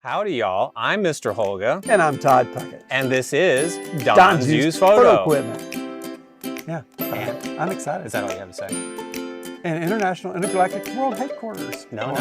Howdy, y'all. I'm Mr. Holga. And I'm Todd Puckett. And this is Don's Used Photo Equipment. Yeah, I'm excited. Is that all you have to say? And International Intergalactic World Headquarters. No.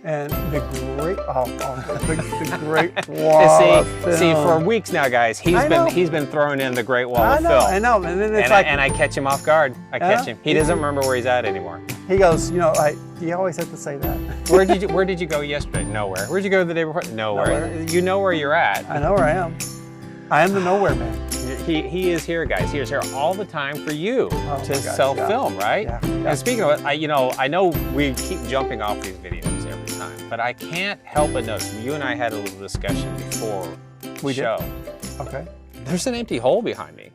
And the great, the Great Wall of Film. See, for weeks now, guys, he's been throwing in the Great Wall of Film. I know, and then it's and I catch him off guard. I catch him. He doesn't remember where he's at anymore. He goes, you know, you always have to say that. Where did you go yesterday? Nowhere. Where'd you go the day before? Nowhere. You know where you're at. I know where I am. I am the nowhere man. He is here, guys. He is here all the time for you to sell film, right? Yeah. And speaking of it, I know we keep jumping off these videos every time, but I can't help but notice. You and I had a little discussion before the show. Okay. There's an empty hole behind me,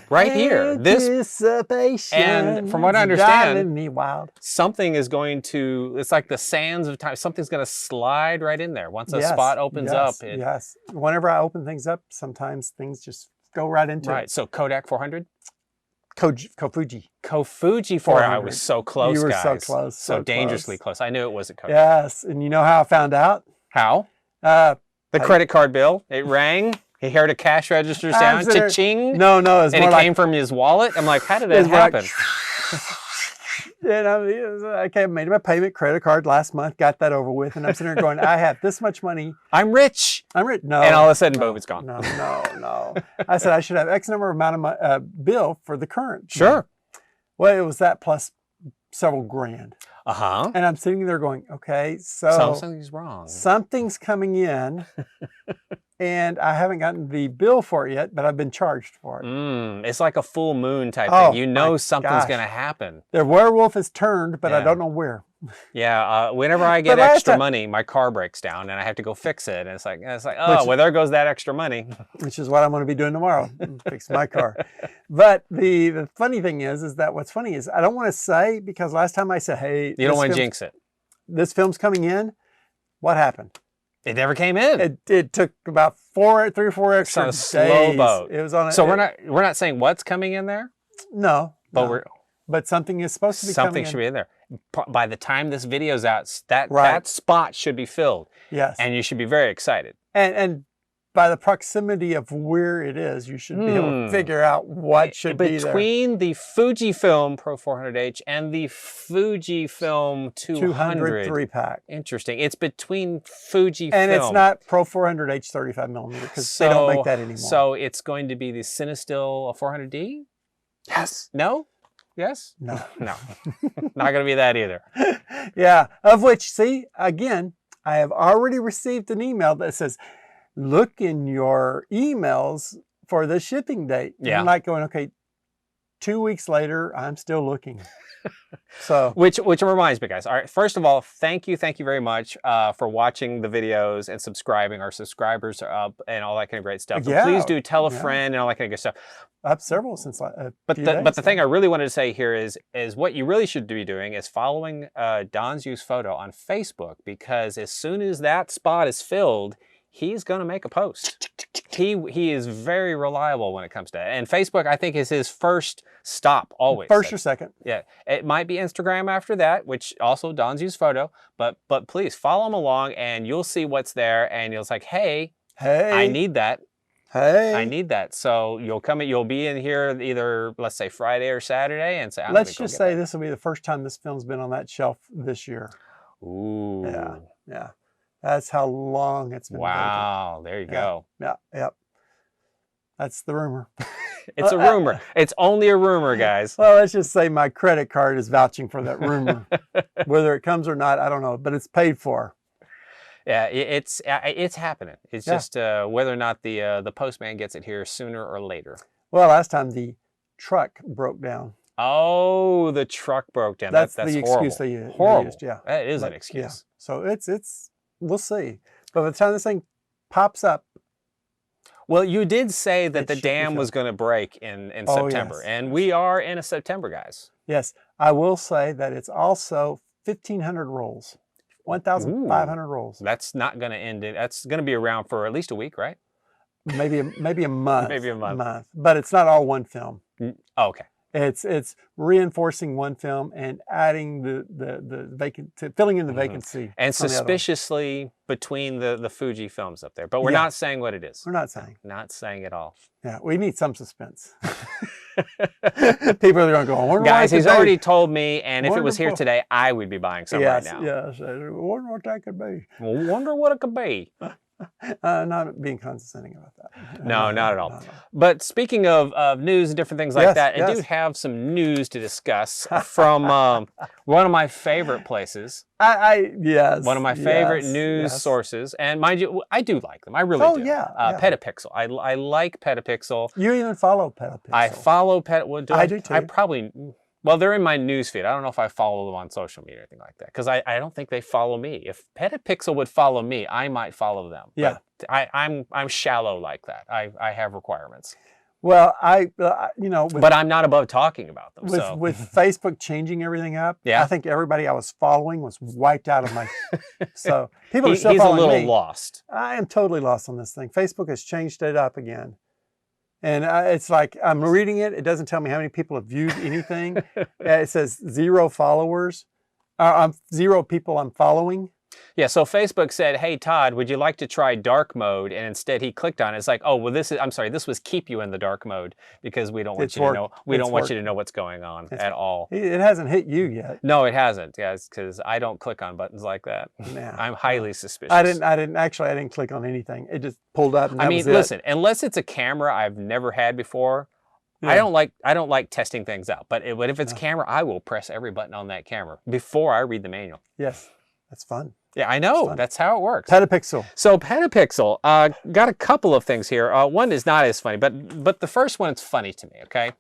right here. Anticipation. And from what I understand, me wild. something is going to. It's like the sands of time. Something's going to slide right in there once a spot opens up. Yes. Whenever I open things up, sometimes things just go right into it. Right. So Kodak 400. Kofuji. Kofuji 400. I was so close, You were guys. so close. So dangerously close. I knew it wasn't Kodak. Yes. And you know how I found out? How? The credit card bill. It rang. He heard a cash register sound. Cha-ching. No. It's and more it came from his wallet. I'm like, how did that happen? I made my payment credit card last month, got that over with, and I'm sitting there going, I have this much money. I'm rich. No. And all of a sudden, boom, it's gone. No. I said I should have X number amount of my bill for the current. Sure. Well, it was that plus several grand. Uh-huh. And I'm sitting there going, okay, so something's wrong. Something's coming in, and I haven't gotten the bill for it yet, but I've been charged for it. It's like a full moon type thing. You know something's going to happen. The werewolf has turned, but I don't know where. Yeah, whenever I get extra money, my car breaks down and I have to go fix it. And it's like, oh, well, there goes that extra money. Which is what I'm going to be doing tomorrow, fix my car. But the funny thing is that what's funny is I don't want to say, because last time I said, hey. You don't want to jinx it. This film's coming in. What happened? It never came in. It took about 3 or 4 extra days. It's on a slow boat. It was on so we're not saying what's coming in there? No. But something is supposed to be coming in. Something should be in there. By the time this video's out, that spot should be filled. Yes. And you should be very excited. And by the proximity of where it is, you should be able to figure out what should be there. Between the Fujifilm Pro 400H and the Fujifilm 200 3-pack. Interesting. It's between Fujifilm. And it's not Pro 400H 35mm because they don't make that anymore. So it's going to be the Cinestill 400D? Yes. No? Yes? No. No. Not going to be that either. Yeah. Of which, see, again, I have already received an email that says, look in your emails for the shipping date. Yeah. I'm like going, okay, 2 weeks later, I'm still looking. So, which reminds me, guys. All right, first of all, thank you very much for watching the videos and subscribing. Our subscribers are up and all that kind of great stuff. Yeah. Please do tell a friend and all that kind of good stuff. Up several since but the thing I really wanted to say here is what you really should be doing is following Don's Used Photo on Facebook, because as soon as that spot is filled, he's going to make a post. He is very reliable when it comes to it. And Facebook, I think, is his first stop always. First or second. Yeah. It might be Instagram after that, which also Don's Used Photo. But please follow him along and you'll see what's there. And you'll say, hey, I need that. Hey. I need that. So you'll be in here either, let's say, Friday or Saturday and say, let's just say this will be the first time this film's been on that shelf this year. Ooh. Yeah. That's how long it's been. Wow, there you go. Yeah. That's the rumor. It's a rumor. It's only a rumor, guys. Well, let's just say my credit card is vouching for that rumor. Whether it comes or not, I don't know, but it's paid for. Yeah, it's happening. It's just whether or not the postman gets it here sooner or later. Well, last time the truck broke down. Oh, the truck broke down. That's the horrible. Excuse they used. Yeah, that is an excuse. Yeah. So it's we'll see. But by the time this thing pops up. Well, you did say that the dam was going to break in September, yes. And we are in a September, guys. Yes, I will say that it's also 1,500 rolls, 1,500 rolls. That's not going to end it. That's going to be around for at least a week, right? Maybe a month. Maybe a month. But it's not all one film. Oh, okay. It's reinforcing one film and adding the vacant, filling in the vacancy. And suspiciously between the Fuji films up there. But we're not saying what it is. We're not saying. Not saying at all. Yeah, we need some suspense. People are going to go, I wonder guys, what he's already told me, and if it was here Wonderful. today, I would be buying some right now. Yes, I wonder what that could be. Wonder what it could be. Not being condescending about that. No, not at all. But speaking of news and different things like that, I do have some news to discuss from one of my favorite places. Yes. One of my favorite news sources. And mind you, I do like them. I really do. PetaPixel. I like PetaPixel. You even follow PetaPixel. I follow I do too. I probably... Well, they're in my news feed. I don't know if I follow them on social media or anything like that, because I don't think they follow me. If PetaPixel would follow me, I might follow them. Yeah. But I'm shallow like that. I have requirements. Well, but I'm not above talking about them. With Facebook changing everything up, I think everybody I was following was wiped out of my... So people are still following me. He's a little lost. I am totally lost on this thing. Facebook has changed it up again. And it's like, I'm reading it. It doesn't tell me how many people have viewed anything. It says 0 followers. 0 people I'm following. Yeah, so Facebook said, hey, Todd, would you like to try dark mode? And instead he clicked on it. It's like, oh, well, this was keep you in the dark mode because we don't want you to know. We don't want you to know what's going on at all. It hasn't hit you yet. No, it hasn't. Yes, because I don't click on buttons like that. Nah. I'm highly suspicious. I didn't click on anything. It just pulled up and that was it. Listen, unless it's a camera I've never had before, I don't like testing things out. But if it's camera, I will press every button on that camera before I read the manual. Yes, that's fun. Yeah, I know. That's how it works. PetaPixel. So PetaPixel, got a couple of things here. One is not as funny, but the first one is funny to me, okay?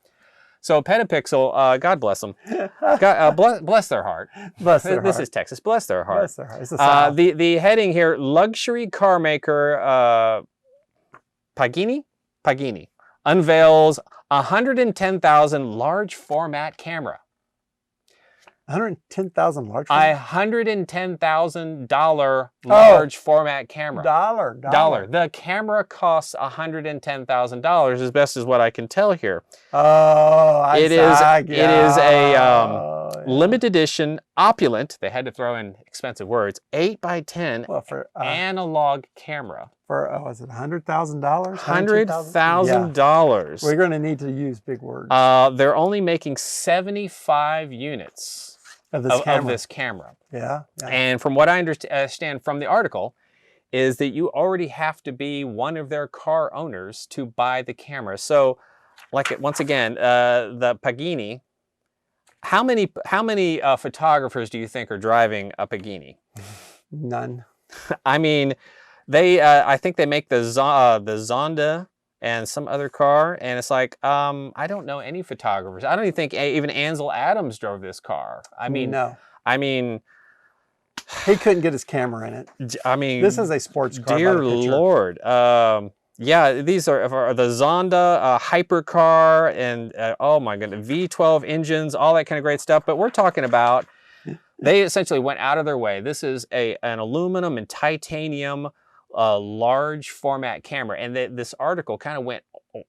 So PetaPixel, God bless them. Bless their heart. Bless their heart. This is Texas. Bless their heart. Bless their heart. It's the South. The heading here, luxury car maker Pagani unveils 110,000 large format camera. 110,000 large format? $110,000 large format camera. Dollar. The camera costs $110,000 as best as what I can tell here. Oh, it is a limited edition opulent, they had to throw in expensive words, 8x10 analog camera. Was it $100,000? $100,000. We're going to need to use big words. They're only making 75 units of this camera. Yeah. And from what I understand from the article, is that you already have to be one of their car owners to buy the camera. So, once again, the Pagani. How many photographers do you think are driving a Pagani? None. I mean, I think they make the Zonda and some other car, and it's like, I don't know any photographers. I don't even think even Ansel Adams drove this car. I mean, no. I mean, he couldn't get his camera in it. I mean, this is a sports car. Dear Lord. Yeah, these are the Zonda hypercar and oh my goodness, V12 engines, all that kind of great stuff. But we're talking about, they essentially went out of their way. This is an aluminum and titanium large format camera. And this article kind of went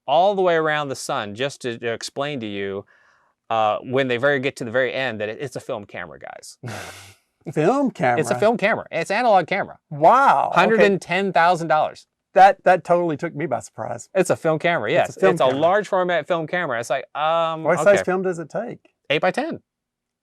all the way around the sun just to explain to you when they get to the very end that it's a film camera, guys. Film camera? It's a film camera. It's an analog camera. Wow. $110,000. That totally took me by surprise. It's a film camera, yes. It's a large format film camera. It's like, what size film does it take? 8x10.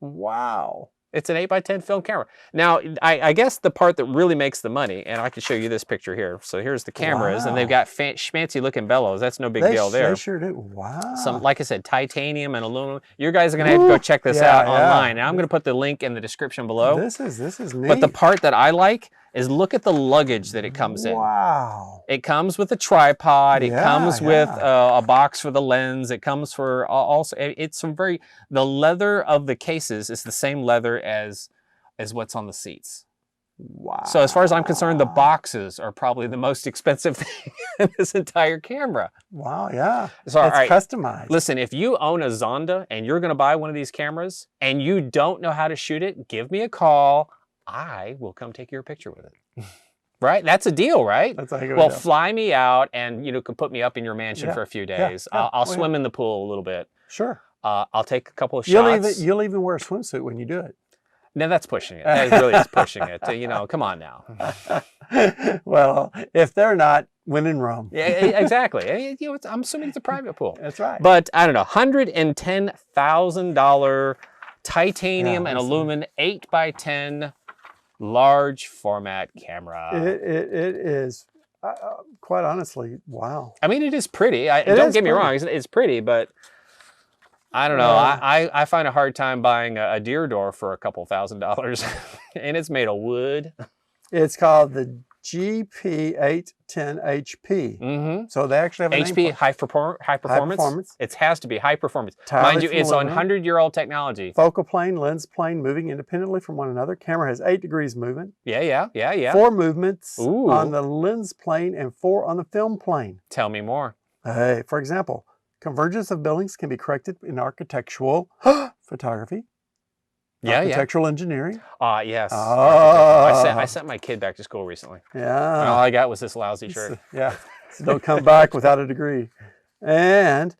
Wow. It's an 8x10 film camera. Now, I guess the part that really makes the money, and I can show you this picture here. So here's the cameras, and they've got schmancy looking bellows. That's no big deal there. They sure do. Wow. Some, like I said, titanium and aluminum. You guys are going to have to go check this out online. And I'm going to put the link in the description below. This is neat. But the part that I like is look at the luggage that it comes in. Wow. It comes with a tripod. It comes with a box for the lens. It comes for also, it's some the leather of the cases is the same leather as what's on the seats. Wow. So as far as I'm concerned, the boxes are probably the most expensive thing in this entire camera. Wow, yeah. So, it's customized. Listen, if you own a Zonda and you're going to buy one of these cameras and you don't know how to shoot it, give me a call. I will come take your picture with it. Right? That's a deal, right? That's a good deal. Fly me out and can put me up in your mansion for a few days. I'll swim in the pool a little bit. Sure. I'll take a couple of shots. You'll even wear a swimsuit when you do it. No, that's pushing it. That really is pushing it. You know, come on now. Well, if they're not, when in Rome. Yeah, exactly. You know, I'm assuming it's a private pool. That's right. But I don't know, $110,000 titanium and aluminum 8x10 large format camera. It is, quite honestly, wow. I mean, it is pretty. Don't get me wrong, it's pretty, but I don't know. I find a hard time buying a Deardorff for a couple $1,000s, and it's made of wood. It's called the GP810HP. So they actually have a HP, name high performance. It has to be high performance. Mind you, it's on 100-year-old technology. Focal plane, lens plane moving independently from one another. Camera has 8 degrees movement. Yeah. 4 movements on the lens plane and 4 on the film plane. Tell me more. Hey, for example, convergence of buildings can be corrected in architectural photography. Architectural engineering. Yes. I sent my kid back to school recently. Yeah. And all I got was this lousy shirt. Yeah. So don't come back without a degree. And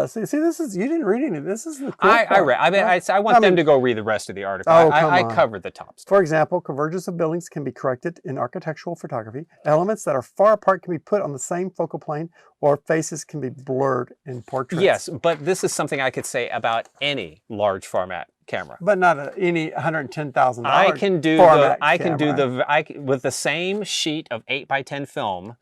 see, this is, you didn't read any. This is the cool I read. I mean, I want them to go read the rest of the article. I covered the top stuff. For example, convergence of buildings can be corrected in architectural photography. Elements that are far apart can be put on the same focal plane, or faces can be blurred in portraits. Yes, but this is something I could say about any large format camera. But not any $110,000. I can do with the same sheet of 8x10 film.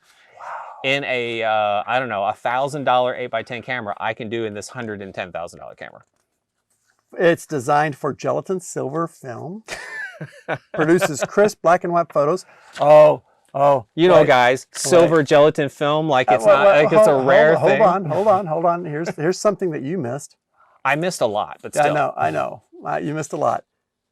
In a, I don't know, $1,000 8x10 camera, I can do in this $110,000 camera. It's designed for gelatin silver film. Produces crisp black and white photos. You know, guys, silver gelatin film, like it's it's a rare thing. Hold on. Here's something that you missed. I missed a lot, but still. I know. You missed a lot.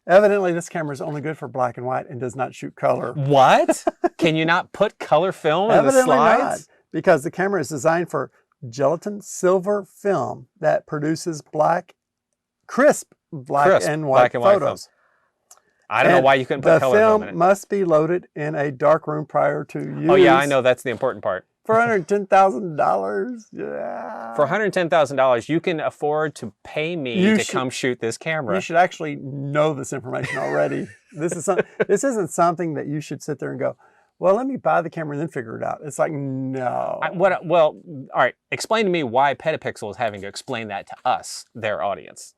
Evidently, this camera is only good for black and white and does not shoot color. What? Can you not put color film in the slides? Not, because the camera is designed for gelatin silver film that produces crisp black and white photos. I don't know why you couldn't put color film in it. The film must be loaded in a dark room prior to use. Oh yeah, I know, that's the important part. For $110,000, yeah. For $110,000, you can afford to pay me to come shoot this camera. You should actually know this information already. This isn't something that you should sit there and go, well, let me buy the camera and then figure it out. It's like, no. Well, all right. Explain to me why PetaPixel is having to explain that to us, their audience.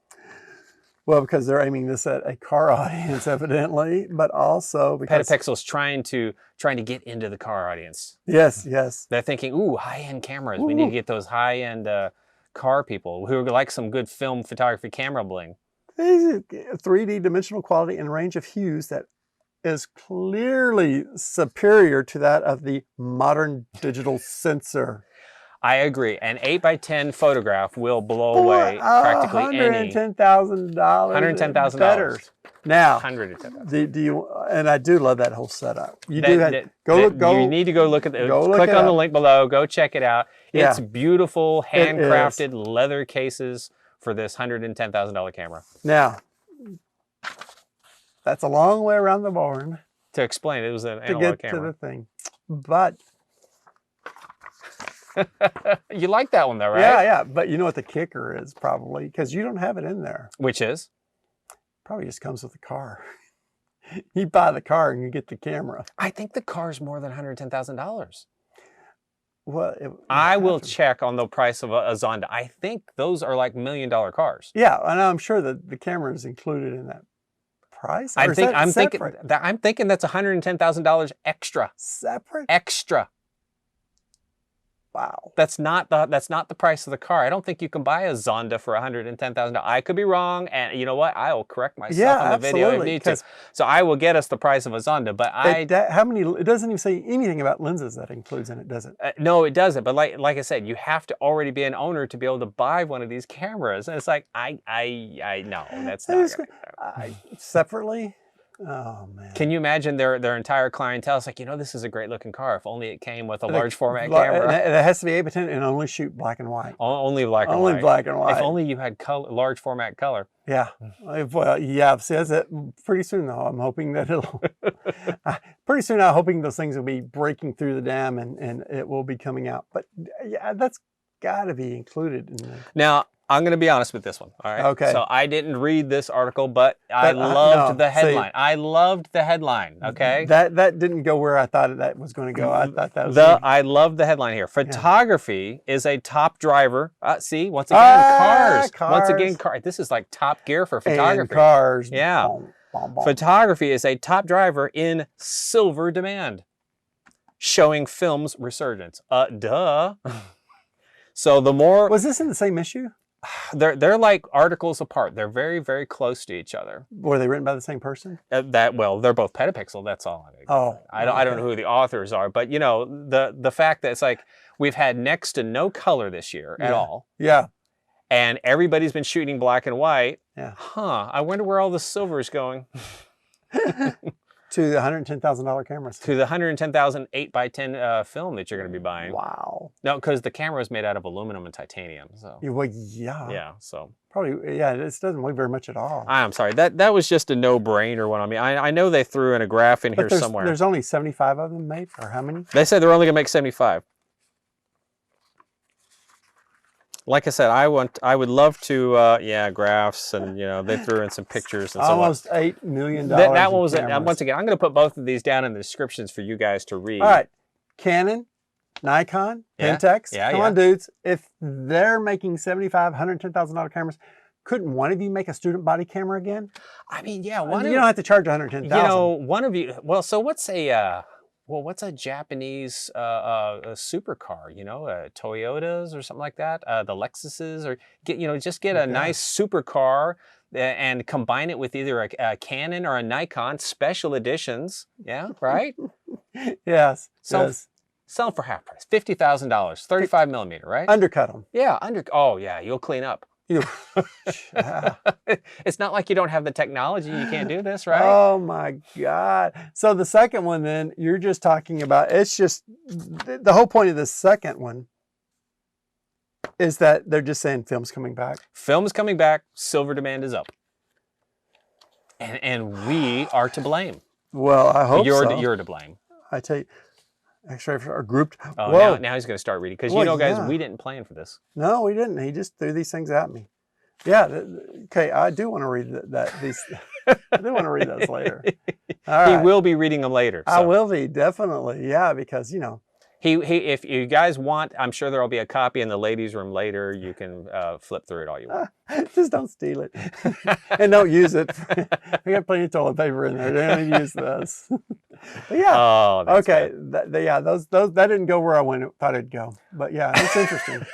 Well, because they're aiming this at a car audience, evidently, but also because PetaPixel's trying to get into the car audience. Yes. They're thinking, ooh, high-end cameras. We need to get those high-end car people who like some good film photography camera bling. 3D dimensional quality and range of hues that is clearly superior to that of the modern digital sensor. I agree. An 8x10 photograph will blow away practically any. $110,000. $110,000. Now, $110,000. Do you? And I do love that whole setup. You You need to go look at the. Click on the link below. Go check it out. Yeah. It's beautiful, handcrafted leather cases for this $110,000 camera. Now, that's a long way around the barn. To explain, it was an analog camera. To get camera. to the thing, but. You like that one though, right? Yeah. But you know what the kicker is probably, because you don't have it in there. Which is? Probably just comes with the car. You buy the car and you get the camera. I think the car's more than $110,000. Well, I will check on the price of a Zonda. I think those are like $1 million cars. Yeah, and I'm sure that the camera is included in that price. I'm thinking that's $110,000 extra. Separate? Extra. Wow. That's not the price of the car. I don't think you can buy a Zonda for $110,000. I could be wrong, and you know what? I will correct myself on the video if I need to. So I will get us the price of a Zonda, but it doesn't even say anything about lenses that includes in it, does it? No, it doesn't. But like I said, you have to already be an owner to be able to buy one of these cameras. And it's like, I know that's not separately. Oh man! Can you imagine their entire clientele? It's like, this is a great looking car. If only it came with a large format camera. And it has to be 8x10 and only shoot black and white. Only black and white. Only black and white. If only you had large format color. Yeah. Well, yeah. See, that's it. Pretty soon though, I'm hoping that I'm hoping those things will be breaking through the dam and it will be coming out. But yeah, that's got to be included in there. Now, I'm going to be honest with this one. All right. Okay. So I didn't read this article, but I loved the headline. I loved the headline. Okay. That didn't go where I thought that was going to go. I thought that was. I love the headline here. Photography is a top driver. See, once again, cars. Once again, cars. This is like top gear for photography. And cars. Yeah. Boom, boom, boom. Photography is a top driver in silver demand, showing film's resurgence. Duh. So the more was this in the same issue? They're like articles apart. They're very, very close to each other. Were they written by the same person? Well, they're both PetaPixel. That's all. I don't know who the authors are, but you know the fact that it's like we've had next to no color this year at all. Yeah. And everybody's been shooting black and white. Yeah. Huh. I wonder where all the silver is going. To the $110,000 cameras. To the $110,000 8x10 film that you're going to be buying. Wow. No, because the camera is made out of aluminum and titanium. So. Well, yeah. Yeah. So. Probably. Yeah. This doesn't weigh very much at all. I'm sorry. That was just a no-brainer one on me. I know they threw in a graph in here somewhere. There's only 75 of them made, or how many? They said they're only going to make 75. Like I said, I would love to, graphs, and you know they threw in some pictures and so on. Almost $8 million. That one was once again. I'm going to put both of these down in the descriptions for you guys to read. All right, Canon, Nikon, Pentax. Come on, dudes. If they're making $75,000, $110,000 cameras, couldn't one of you make a student body camera again? I mean, yeah. You don't have to charge $110,000. You know, one of you. Well, so what's a what's a Japanese supercar? You know, Toyotas or something like that. The Lexuses, or just get a nice supercar and combine it with either a Canon or a Nikon special editions. Yeah, right. Yes. Sell them for half price, $50,000, 35 millimeter, right? Undercut them. Yeah, Oh yeah, you'll clean up. It's not like you don't have the technology. You can't do this, right? Oh my God. So the second one, then, you're just talking about, it's just, the whole point of the second one is that they're just saying film's coming back. Film's coming back. Silver demand is up. And we are to blame. Well, I hope so. You're to blame. I tell you, X-ray are grouped. Oh, whoa. Now he's going to start reading. Because, guys, we didn't plan for this. No, we didn't. He just threw these things at me. Yeah. Okay. I do want to read these. I do want to read those later. All right. He will be reading them later. So. I will be, definitely. Yeah, because, if you guys want, I'm sure there'll be a copy in the ladies' room later. You can flip through it all you want. Just don't steal it. And don't use it. We got plenty of toilet paper in there. They don't use this. But yeah. Oh, that's okay. Those that didn't go where I thought it'd go. But yeah, it's interesting.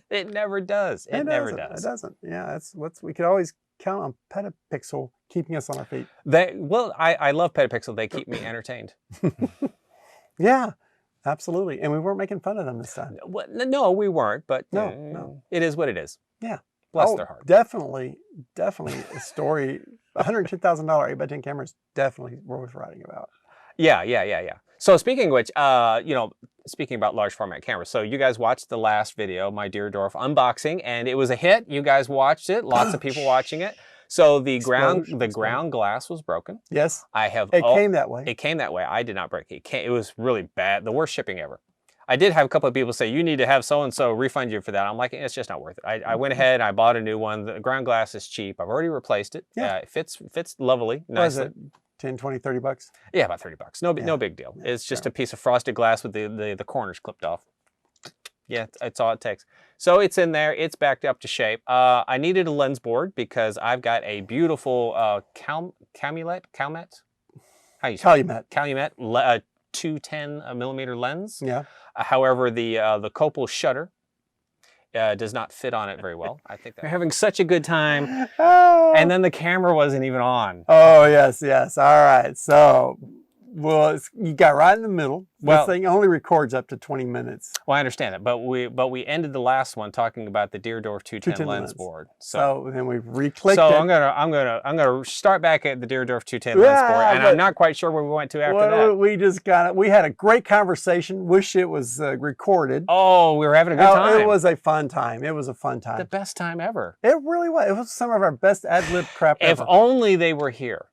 It never does. It never does. It doesn't. Yeah, that's we could always count on PetaPixel keeping us on our feet. I love PetaPixel. They keep me entertained. Yeah. Absolutely. And we weren't making fun of them this time. No, we weren't, but no. It is what it is. Yeah. Bless their heart. Definitely a story. $110,000 8x10 camera is definitely worth writing about. Yeah. So speaking of which, speaking about large format cameras, so you guys watched the last video, my Deardorff unboxing, and it was a hit. You guys watched it. Lots of people watching it. So the ground glass was broken. Yes. It came that way. It came that way. I did not break it. It was really bad. The worst shipping ever. I did have a couple of people say, you need to have so-and-so refund you for that. I'm like, it's just not worth it. I went ahead and I bought a new one. The ground glass is cheap. I've already replaced it. Yeah. It fits lovely, nicely. What is it? 10, 20, 30 bucks? Yeah, about 30 bucks. No big deal. Yeah, it's just a piece of frosted glass with the corners clipped off. Yeah, that's all it takes. So it's in there. It's backed up to shape. I needed a lens board because I've got a beautiful Calumet. How you say it? Calumet 210 millimeter lens. Yeah. However, the Copal shutter does not fit on it very well. I think they're having such a good time. And then the camera wasn't even on. Oh, yes. All right. So, you got right in the middle. This thing only records up to 20 minutes. Well, I understand that, but we ended the last one talking about the Deardorff 210 lens board. So then we've reclicked it. So I'm gonna start back at the Deardorff 210 lens board, and I'm not quite sure where we went to after that. We had a great conversation. Wish it was recorded. Oh, we were having a good time. It was a fun time. The best time ever. It really was. It was some of our best ad-lib crap ever. If only they were here.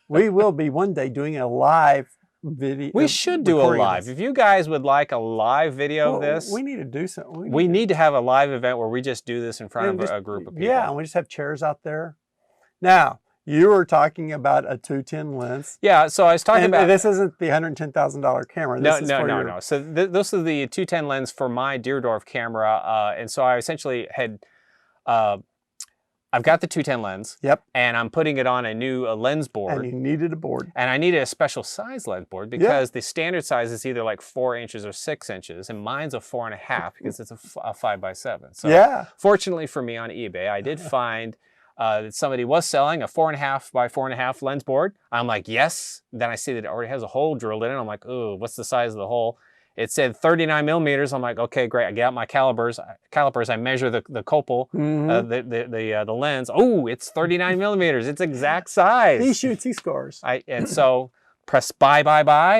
We will be one day doing a live video. We should do a recording of live. this. If you guys would like a live video of Well, this, we need to do something. we need to have a live event where we just do this in front of a group of people. Yeah, and we just have chairs out there. Now, you were talking about a 210 lens. Yeah, so I was talking And about... this isn't the $110,000 camera. This is for your... No. So this is the 210 lens for my Deardorff camera. And so I essentially had... I've got the 210 lens. Yep. And I'm putting it on a new lens board. And you needed a board. And I needed a special size lens board because the standard size is either like 4 inches or 6 inches. And mine's a 4.5 because it's a 5x7. So fortunately for me on eBay, I did find that somebody was selling a 4.5 by 4.5 lens board. I'm like, yes. Then I see that it already has a hole drilled in it. I'm like, ooh, what's the size of the hole? It said 39 millimeters. I'm like, okay, great. I get out my calipers. I measure the copal, the lens. Oh, it's 39 millimeters. It's exact size. He shoots, he scores. And so press buy,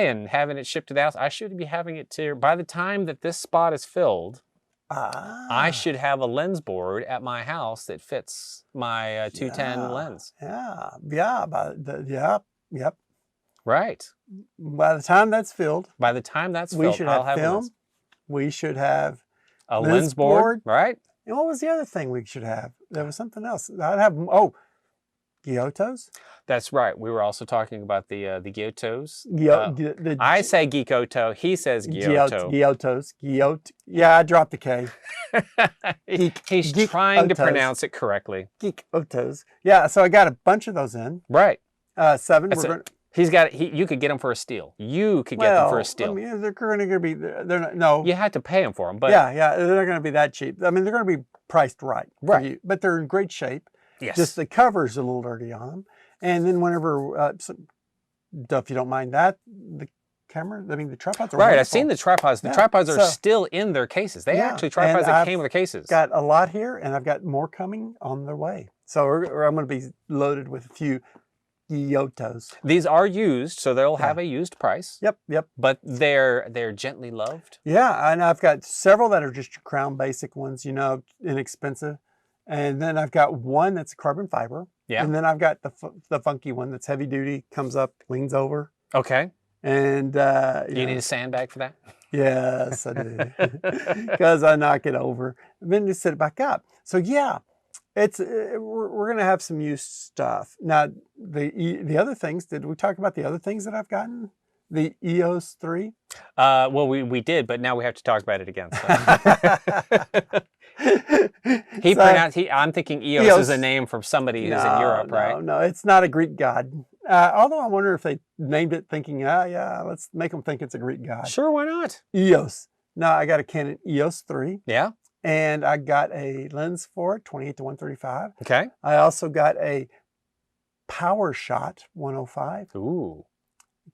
and having it shipped to the house. I should be having it to, by the time that this spot is filled, I should have a lens board at my house that fits my 210 lens. Yep. Right. By the time that's filled, we should have film. We should have a lens board, right? And what was the other thing we should have? There was something else. I'd have Gyotos. That's right. We were also talking about the Gyotos. I say Gyoto. He says Gyoto. Gyotos. Yeah, I dropped the K. He's trying to pronounce it correctly. Gyotos. Yeah, so I got a bunch of those in. Right. 7. He's got. You could get them for a steal. You could get them for a steal. I mean, they're going to be. They're not. No. You had to pay them for them, but yeah, they're not going to be that cheap. I mean, they're going to be priced right. Right. But they're in great shape. Yes. Just the cover's a little dirty on them. And then whenever, if you don't mind that, the camera, I mean, the tripods are right. wonderful. I've seen the tripods. The tripods are still in their cases. They actually tripods that came with the cases. Got a lot here, and I've got more coming on their way. So I'm going to be loaded with a few Gyotos. These are used, so they'll have a used price. Yep. But they're gently loved. Yeah, and I've got several that are just your Crown Basic ones, inexpensive. And then I've got one that's carbon fiber. Yeah. And then I've got the funky one that's heavy duty, comes up, leans over. Okay. And do you need a sandbag for that? Yes, I do. Because I knock it over and then just set it back up. So yeah, we're gonna have some used stuff. Now the other things, did we talk about the other things that I've gotten? The EOS 3? Well, we did, but now we have to talk about it again. So. I'm thinking EOS is a name from somebody who's in Europe, right? No, it's not a Greek god. Although I wonder if they named it thinking, let's make them think it's a Greek god. Sure, why not? EOS. Now I got a Canon EOS 3. Yeah. And I got a lens for it, 28-135. Okay. I also got a PowerShot 105. Ooh.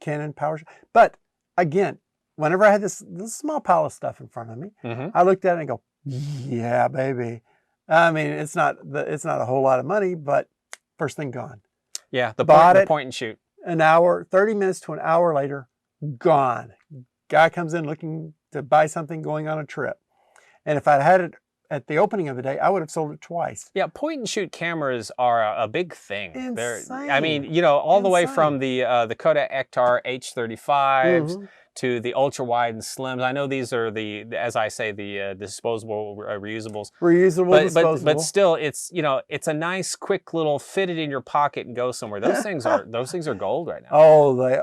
Canon PowerShot. But again, whenever I had this small pile of stuff in front of me, I looked at it and go, yeah, baby. I mean, it's not a whole lot of money, but first thing gone. Yeah, the point and shoot. An hour, 30 minutes to an hour later, gone. Guy comes in looking to buy something, going on a trip. And if I'd had it at the opening of the day, I would have sold it twice. Yeah, point and shoot cameras are a big thing. Insane. I mean, all the way from the Kodak Ektar H35s to the ultra wide and slims. I know these are as I say, the disposable reusables. Disposable. But still, it's it's a nice, quick little fit it in your pocket and go somewhere. Those things are gold right now. Oh, they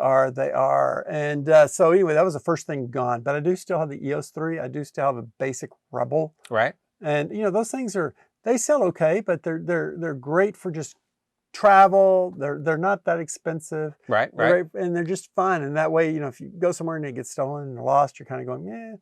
are. And so anyway, that was the first thing gone. But I do still have the EOS 3. I do still have a basic Rebel. Right. And those things they sell okay, but they're great for just travel. They're not that expensive. Right. And they're just fun. And that way, if you go somewhere and it gets stolen and lost, you're kind of going, yeah.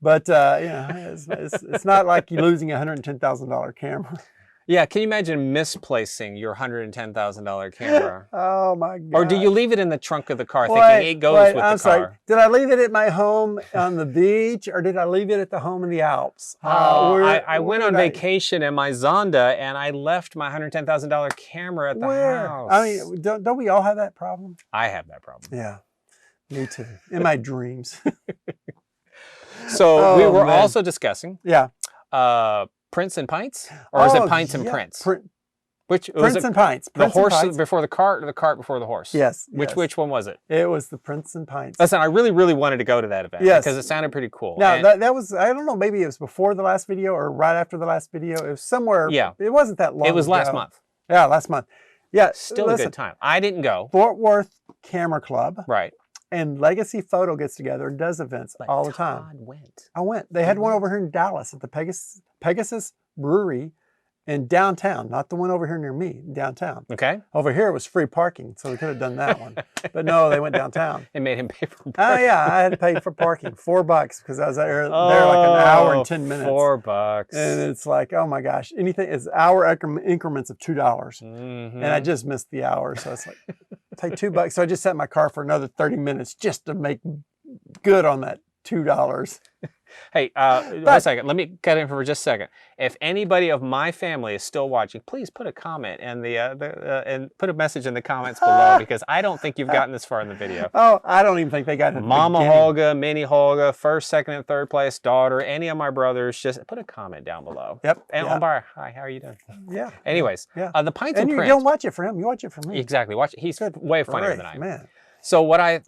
But it's not like you're losing a $110,000 camera. Yeah, can you imagine misplacing your $110,000 camera? Oh my God. Or do you leave it in the trunk of the car thinking it goes with the car? Sorry. Did I leave it at my home on the beach or did I leave it at the home in the Alps? I went on vacation in my Zonda and I left my $110,000 camera at the house. I mean, don't we all have that problem? I have that problem. Yeah, me too. In my dreams. So we were also discussing Prints and Pints? Or is it Pints and Prints? Which was Prints it and Pints. the Prints and horse Pints. before the cart or the cart before the horse? Yes. Which one was it? It was the Prints and Pints. Listen, I really, really wanted to go to that event Yes. because it sounded pretty cool. Now, And- that was, I don't know, maybe it was before the last video or right after the last video. It was somewhere. Yeah. It wasn't that long it was last ago. month. Yeah, last month. Yeah. Still listen, a good time. I didn't go. Fort Worth Camera Club Right. and Legacy Photo gets together and does events But all the Todd time. went. I went. They had one over here in Dallas at the Pegasus Brewery in downtown, not the one over here near me, downtown. Okay. Over here it was free parking, so we could have done that one. But no, they went downtown. It made him pay for Oh yeah, I had to pay for parking, $4 because I was there like an hour and 10 minutes. $4. And it's like, oh my gosh, anything is hour increments of $2. Mm-hmm. And I just missed the hour. So it's like, take $2. So I just sat in my car for another 30 minutes just to make good on that $2. Hey, a second. Let me cut in for just a second. If anybody of my family is still watching, please put a comment and and put a message in the comments below because I don't think you've gotten this far in the video. Oh, I don't even think they got it. Mama Holga, Mini Holga, first, second, and third place, daughter, any of my brothers, just put a comment down below. Yep. And yeah. Omar, hi, how are you doing? Yeah. Anyways, Yeah. The Pints And and you Print. don't watch it for him. You watch it for me. Exactly. Watch. He's way funnier than I am. Man. So what I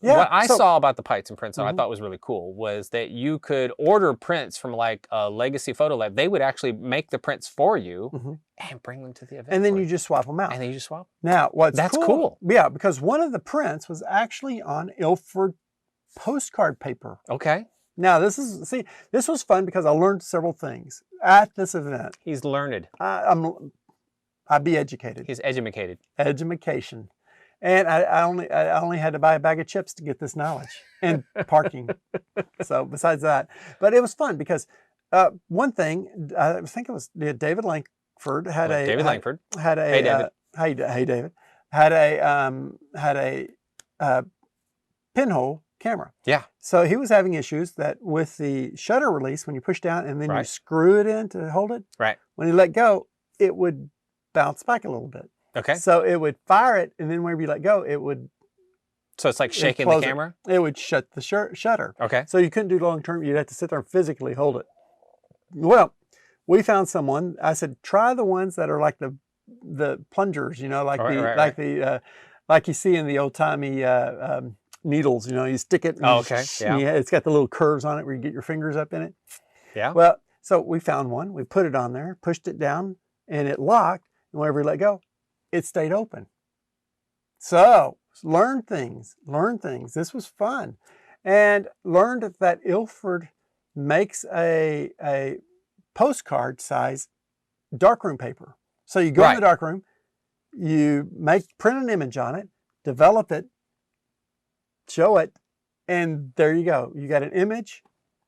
so- saw about the Pints and Prints that I thought was really cool was that you could order prints from like a Legacy Photo Lab. They would actually make the prints for you and bring them to the event. And then for you just swap them out. and then you just swap. Now, That's cool. Yeah, because one of the prints was actually on Ilford postcard paper. Okay. Now, this was fun because I learned several things at this event. He's learned. I'd be educated. He's educated. Education. And I only had to buy a bag of chips to get this knowledge and parking. So besides that, but it was fun because one thing, I think it was David Langford had a David Langford. had a Hey, David. Hey David had a pinhole camera. Yeah. So he was having issues that with the shutter release, when you push down and then you Right. screw it in to hold it, Right. when you let go, it would bounce back a little bit. Okay. So it would fire it, and then whenever you let go, it would So it's like shaking the close it. camera. It would shut the shutter. Okay. So you couldn't do long term. You'd have to sit there and physically hold it. Well, we found someone. I said, try the ones that are like the plungers. You know, like like you see in the old timey needles. You know, you stick it. And Oh, okay. Yeah. It's got the little curves on it where you get your fingers up in it. Yeah. Well, so we found one. We put it on there, pushed it down, and it locked. And whenever we let go, it stayed open. So learn things. This was fun. And learned that Ilford makes a postcard size darkroom paper. So you go in the darkroom, you print an image on it, develop it, show it, and there you go. You got an image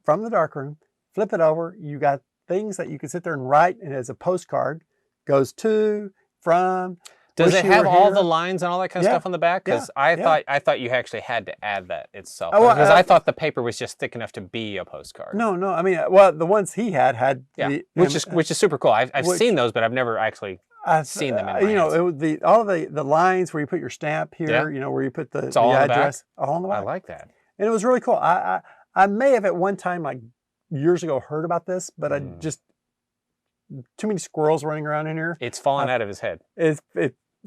from the darkroom, flip it over, you got things that you can sit there and write, and as a postcard goes to, from. Does wish it you have were all here. the lines and all that kind of Yeah. stuff on the back? Because Yeah. I thought you actually had to add that itself. Oh, well, Because I thought the paper was just thick enough to be a postcard. No, I mean, well, the ones he had Yeah. Which is super cool. I've which- seen those, but I've never actually seen them in my you know, hands. it was all the lines where you put your stamp here, Yeah. you know, where you put the all on the back? address, all on the I back. like that. And it was really cool. I may have at one time, like years ago, heard about this, but I just too many squirrels running around in here. It's fallen out of his head.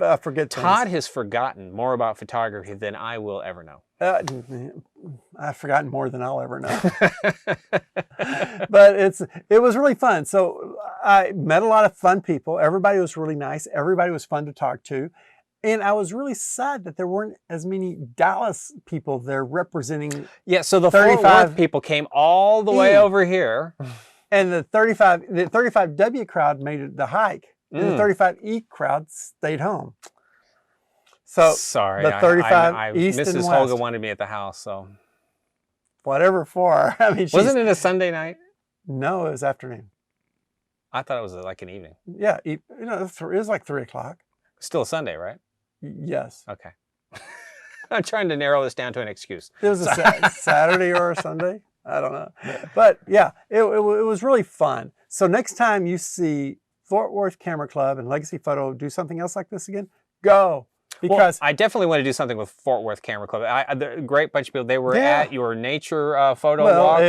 I forget things. Todd has forgotten more about photography than I will ever know. I've forgotten more than I'll ever know. But it was really fun. So I met a lot of fun people. Everybody was really nice. Everybody was fun to talk to. And I was really sad that there weren't as many Dallas people there representing. Yeah, so the Fort 35 Worth people came all the way over here. And the 35W crowd made it the hike. And the 35E crowd stayed home. So sorry, the 35 I east Mrs. and Holga west. wanted me at the house, so Whatever for. I mean, wasn't it a Sunday night? No, it was afternoon. I thought it was like an evening. Yeah, you know, it was like 3 o'clock. Still a Sunday, right? Yes. Okay. I'm trying to narrow this down to an excuse. It was a Saturday or a Sunday. I don't know. But yeah, it was really fun. So next time you see Fort Worth Camera Club and Legacy Photo do something else like this again, go. because I definitely want to do something with Fort Worth Camera Club. A great bunch of people. They were Yeah. at your nature photo walk.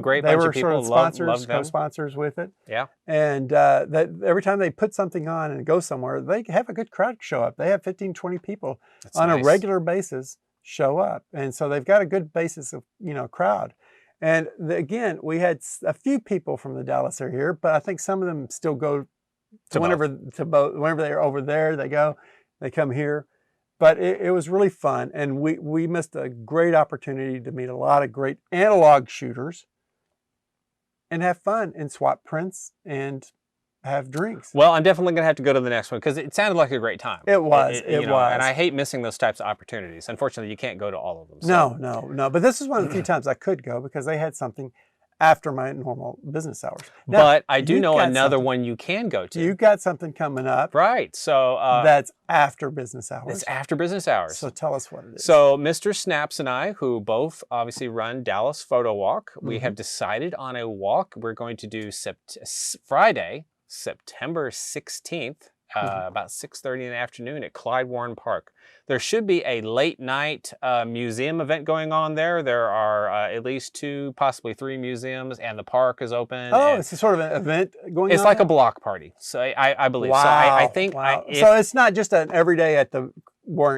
Great they bunch were of people. sort of sponsors, Love them. co-sponsors with it. Yeah. And that every time they put something on and go somewhere, they have a good crowd show up. They have 15, 20 people That's on nice. a regular basis show up. And so they've got a good basis of, crowd. And again, we had a few people from the Dallas area here, but I think some of them still go whenever they're over there, they come here. But it was really fun. And we missed a great opportunity to meet a lot of great analog shooters and have fun and swap prints and have drinks. Well, I'm definitely going to have to go to the next one because it sounded like a great time. It was. And I hate missing those types of opportunities. Unfortunately, you can't go to all of them. So. No. But this is one of the few times I could go because they had something after my normal business hours. Now, but I do know another one you can go to. You got something coming up. Right. So that's after business hours. It's after business hours. So tell us what it is. So Mr. Snaps and I, who both obviously run Dallas Photo Walk, we have decided on a walk we're going to do Friday, September 16th, about 6:30 in the afternoon at Clyde Warren Park. There should be a late night museum event going on there. There are at least 2, possibly 3 museums, and the park is open. Oh, it's a sort of an event going on? It's like a block party, so I believe. Wow. So I think... Wow. So it's not just an everyday at the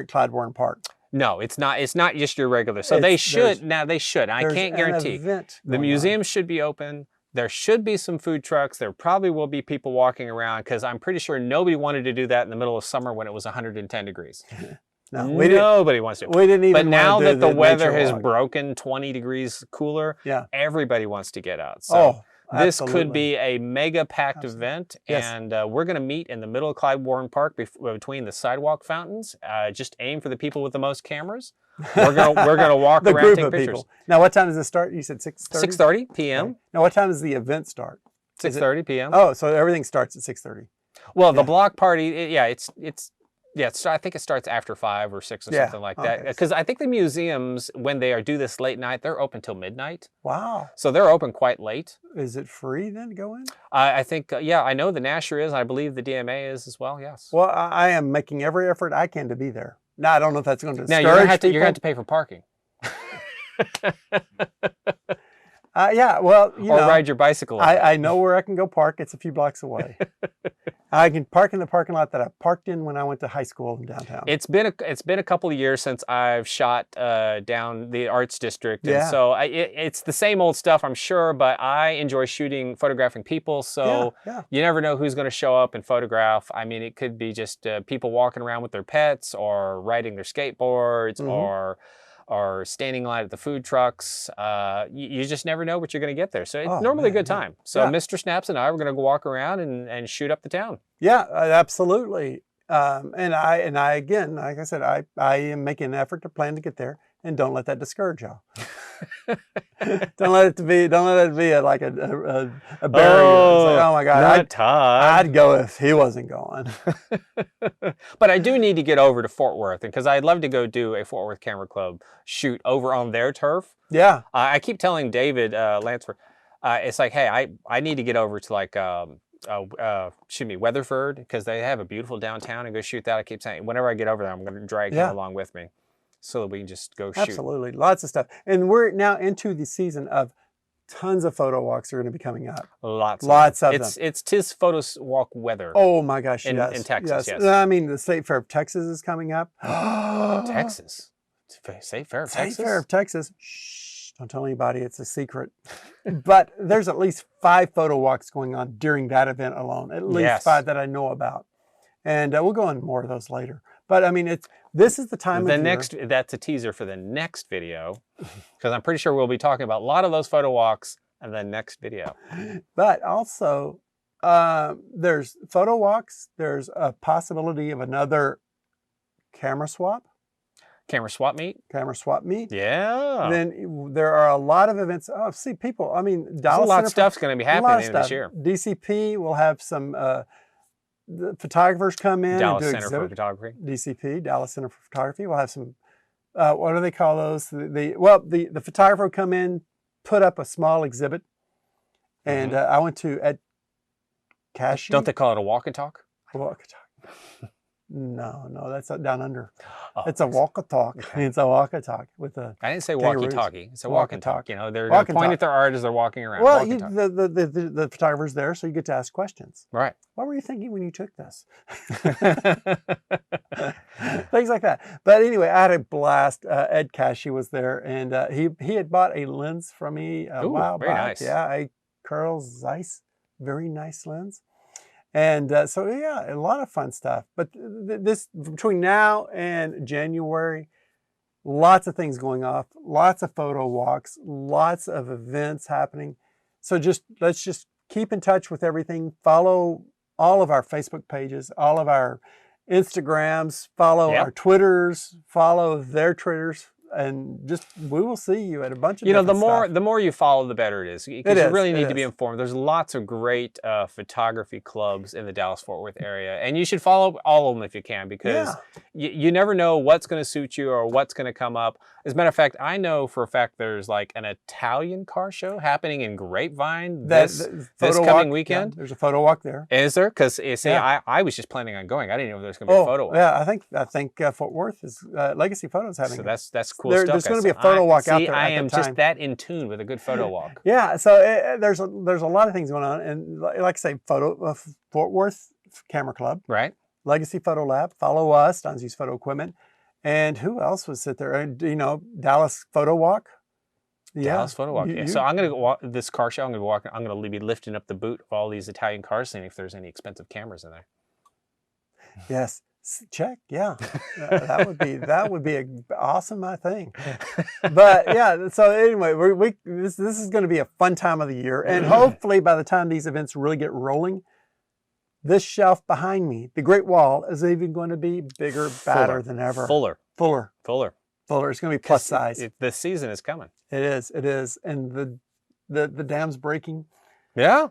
Clyde Warren Park? No, it's not. It's not just your regular. So they should. Now they should. I can't guarantee. The museum should be open. There should be some food trucks. There probably will be people walking around because I'm pretty sure nobody wanted to do that in the middle of summer when it was 110 degrees. No, nobody wants to. We didn't even. But now that the weather has broken 20 degrees cooler, everybody wants to get out. So this could be a mega packed event, and we're going to meet in the middle of Clyde Warren Park between the sidewalk fountains. Just aim for the people with the most cameras. We're gonna walk around and take pictures. People. Now, what time does it start? You said 6:30. 6:30 p.m. Okay. Now, what time does the event start? 6:30 p.m. Oh, so everything starts at 6:30. Well, the block party, I think it starts after 5 or 6 or something like that. Because I think the museums, when they do this late night, they're open till midnight. Wow. So they're open quite late. Is it free then to go in? I think, I know the Nasher is. I believe the DMA is as well. Yes. Well, I am making every effort I can to be there. Now, I don't know if that's going to discourage you're going people. to have to pay for parking. Well, or ride your bicycle. I know where I can go park. It's a few blocks away. I can park in the parking lot that I parked in when I went to high school in downtown. It's been a couple of years since I've shot down the Arts District, and so it's the same old stuff, I'm sure. But I enjoy photographing people. So you never know who's going to show up and photograph. I mean, it could be just people walking around with their pets, or riding their skateboards, or standing in line at the food trucks. You just never know what you're going to get there. So it's normally a good time. So Mr. Snaps and I were going to go walk around and shoot up the town. Yeah, absolutely. And I again, like I said, I am making an effort to plan to get there, and don't let that discourage y'all. don't let it be like a barrier. Oh my God, I'd go if he wasn't going. But I do need to get over to Fort Worth, because I'd love to go do a Fort Worth Camera Club shoot over on their turf. Yeah. I keep telling David Lansford, it's like, hey, I need to get over to like Weatherford, because they have a beautiful downtown, and go shoot that. I keep saying, whenever I get over there, I'm going to drag him along with me, so that we can just go shoot. Absolutely, lots of stuff. And we're now into the season of tons of photo walks are going to be coming up. Lots of them. It's Tis Photo Walk weather. Oh my gosh, in Texas, yes. I mean, the State Fair of Texas is coming up. Texas? State Fair of Texas? State Fair of Texas. Shh, don't tell anybody, it's a secret. But there's at least 5 photo walks going on during that event alone. At least 5 that I know about. And we'll go on more of those later. But I mean, this is the time of year. That's a teaser for the next video, because I'm pretty sure we'll be talking about a lot of those photo walks in the next video. But also, there's photo walks. There's a possibility of another camera swap. Camera swap meet? Camera swap meet. Yeah. Then there are a lot of events. Oh, see, people, I mean, Dallas a lot of stuff's going to be happening this year. DCP will have some... the photographers come in Dallas and do Center for Photography. DCP, Dallas Center for Photography. We'll have some, what do they call those? The photographer will come in, put up a small exhibit. And I went to at Cashew. Don't they call it a walk and talk? A walk and talk. No, that's down under. Oh, It's a walk-a-talk. Okay. It's a walk-a-talk with a. I didn't say kangaroos. walkie-talkie. It's a walk and talk. Walk-and-talk. You know, they're Walk and pointing talk. at their art as they're walking around. Well, Walk and talk. the photographer's there, so you get to ask questions. Right. What were you thinking when you took this? Things like that. But anyway, I had a blast. Ed Cashy was there, and he had bought a lens from me a while very back. nice. Yeah, a Carl Zeiss, very nice lens. And so yeah, a lot of fun stuff. But this between now and January, lots of things going off, lots of photo walks, lots of events happening. So let's just keep in touch with everything. Follow all of our Facebook pages, all of our Instagrams, follow Yep. our Twitters, follow their Twitters, and just we will see you at a bunch of You know, different stuff. the more you follow, the better it is. Because It you is, really it need to be is. informed. There's lots of great photography clubs in the Dallas-Fort Worth area, and you should follow all of them if you can, because you never know what's going to suit you or what's going to come up. As a matter of fact, I know for a fact there's like an Italian car show happening in Grapevine this photo coming walk, weekend. yeah, there's a photo walk there. Is there? Because you see, Yeah. I was just planning on going. I didn't know there was going to be a photo walk. yeah, I think Fort Worth is Legacy Photos having. So it. that's cool There's stuff. going to be a photo walk out See, there. I at am the just time. that in tune with a good photo walk. Yeah, so there's a lot of things going on, and like I say, Fort Worth Camera Club, Right? Legacy Photo Lab. Follow us, Don's Use Photo Equipment, and who else was sit there? You know, Dallas Photo Walk. Yeah, Dallas Photo Walk. Yeah. So I'm going to walk this car show. I'm going to be lifting up the boot of all these Italian cars, seeing if there's any expensive cameras in there. Yes. Check, yeah, that would be an awesome, I think. But yeah, so anyway, this is going to be a fun time of the year, and hopefully by the time these events really get rolling, this shelf behind me, the Great Wall, is even going to be bigger, badder than ever. Fuller. It's going to be plus size. The season is coming. It is, and the dam's breaking. Yeah.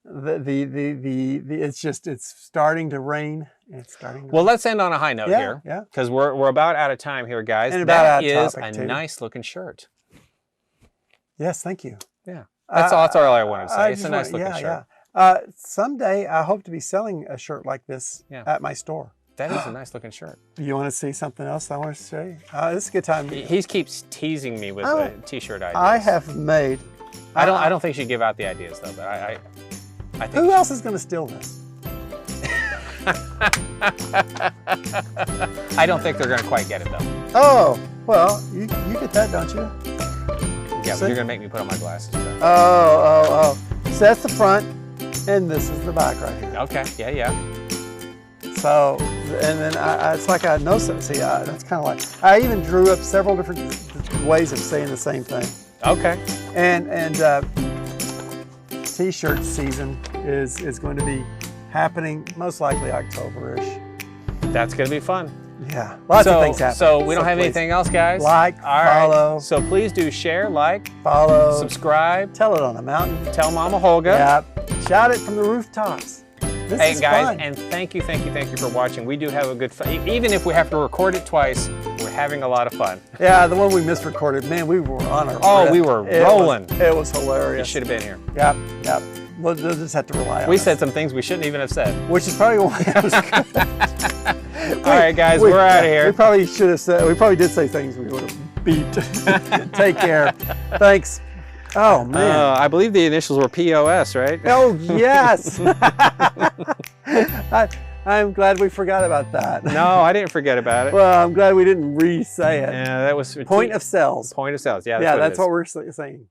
It's starting to rain. It's starting. Well, let's end on a high note here. Yeah. Because we're about out of time here, guys. And about out That of is topic, a too. nice looking shirt. Yes, thank you. Yeah. That's all I wanted to say. It's a nice looking shirt. Yeah. Someday I hope to be selling a shirt like this at my store. That is a nice looking shirt. You want to see something else I want to say? This is a good time. He keeps teasing me with a t-shirt ideas. I have made. I don't think you should give out the ideas though, but I think Who else is going to steal this? I don't think they're going to quite get it though. Oh, well, you get that, don't you? Yeah, but See? you're going to make me put on my glasses. For that. Oh. So that's the front, and this is the back right here. Okay. Yeah. So, and then it's like I know something. See, that's kind of like, I even drew up several different ways of saying the same thing. Okay. And t-shirt season is going to be happening most likely October-ish. That's going to be fun. Yeah, lots of things happening. So we don't have please, anything else, guys? Like, All right. follow. So please do share, like, Follow. subscribe, Tell it on a mountain. tell Mama Holga. Yeah. Shout it from the rooftops. This Hey is guys, fun. and thank you for watching. We do have a good fun. Even if we have to record it twice, we're having a lot of fun. Yeah, the one we misrecorded, man, we were on our Oh, rip. we were rolling. It was You hilarious. should have been here. Yep. We'll just have to rely on We it. said some things we shouldn't even have said. Which is probably why I was All right, guys, we're out of here. We probably should have said, we probably did say things we would have beeped. Take care. Thanks. Oh, man. I believe the initials were POS, right? Oh, yes. I'm glad we forgot about that. No, I didn't forget about it. Well, I'm glad we didn't re-say it. Yeah, that was Point of sales. Point of sales. Yeah, Yeah, that's that's what we're saying.